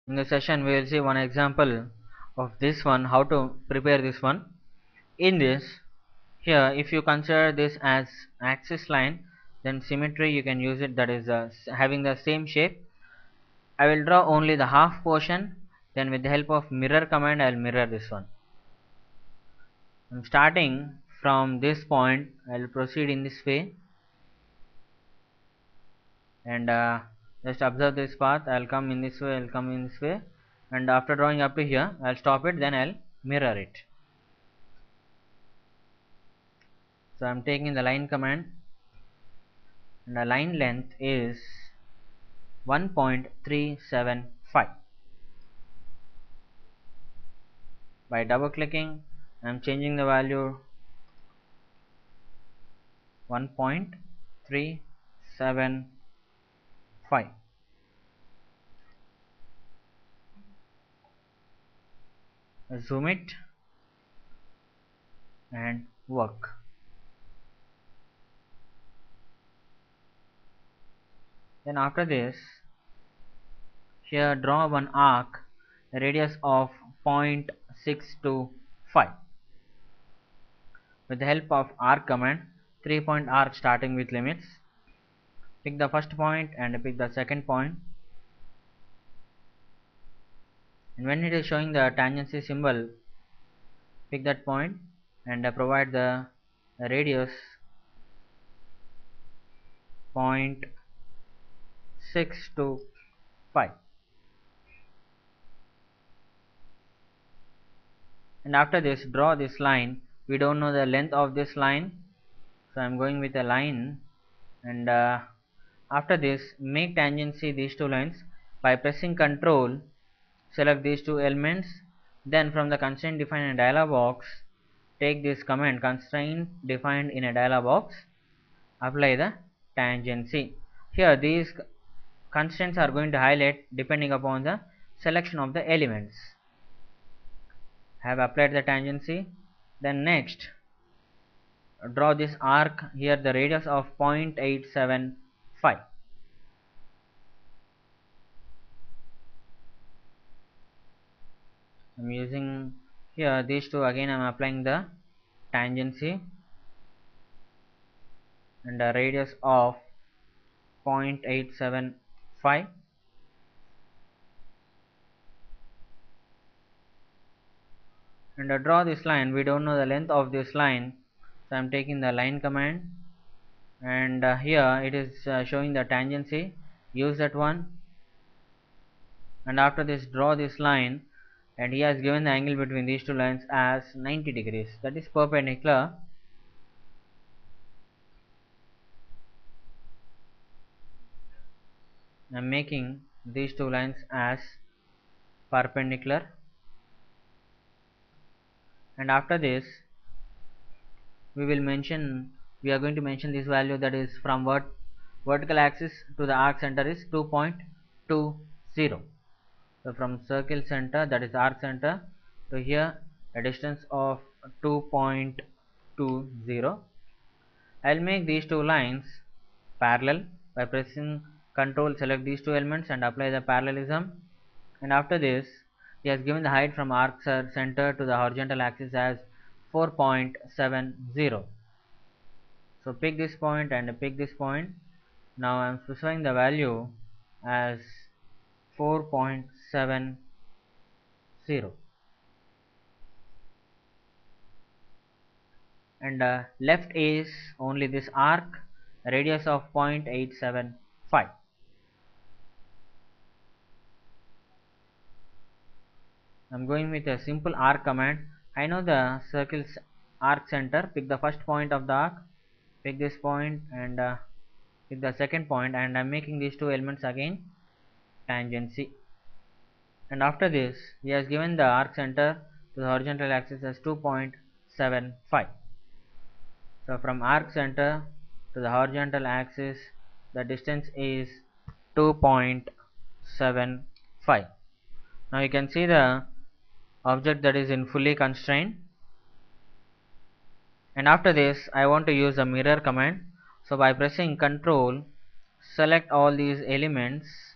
In the session we will see one example of this one, how to prepare this one. In this, here if you consider this as axis line, then symmetry you can use it, that is having the same shape. I will draw only the half portion, then with the help of mirror command I will mirror this one. I'm starting from this point, I will proceed in this way, and just observe this path. I'll come in this way, I'll come in this way, and after drawing up to here I'll stop it, then I'll mirror it. So I'm taking the line command, and the line length is 1.375. By double clicking I'm changing the value 1.375. Zoom it and work. Then after this, here draw one arc, a radius of 0.625. With the help of arc command, 3-point arc starting with limits, pick the first point and pick the second point, and when it is showing the tangency symbol, pick that point and provide the radius 0.625. And after this, draw this line. We don't know the length of this line, so I am going with a line, and after this make tangency these two lines by pressing Ctrl. Select these two elements, then from the constraint defined in a dialog box, take this command constraint defined in a dialog box, apply the tangency. Here these constraints are going to highlight depending upon the selection of the elements. I have applied the tangency. Then next, draw this arc, here the radius of 0.875. I am using here these two, again I am applying the tangency, and a radius of 0.875. And draw this line. We don't know the length of this line, so I am taking the line command, and here it is showing the tangency, use that one, and after this draw this line, and he has given the angle between these two lines as 90 degrees, that is perpendicular. I am making these two lines as perpendicular, and after this we are going to mention this value, that is from vertical axis to the arc center is 2.20. So from circle center, that is arc center, to here a distance of 2.20. I will make these two lines parallel by pressing Ctrl, select these two elements and apply the parallelism, and after this he has given the height from arc center to the horizontal axis as 4.70. So pick this point and pick this point. Now I am specifying the value as 4.70, and left is only this arc, radius of 0.875. I am going with a simple arc command. I know the circle's arc center. Pick the first point of the arc, pick this point, and pick the second point, and I am making these two elements again tangency. And after this he has given the arc center to the horizontal axis as 2.75. So from arc center to the horizontal axis the distance is 2.75. Now you can see the object that is in fully constrained, and after this I want to use a mirror command. So by pressing Ctrl, select all these elements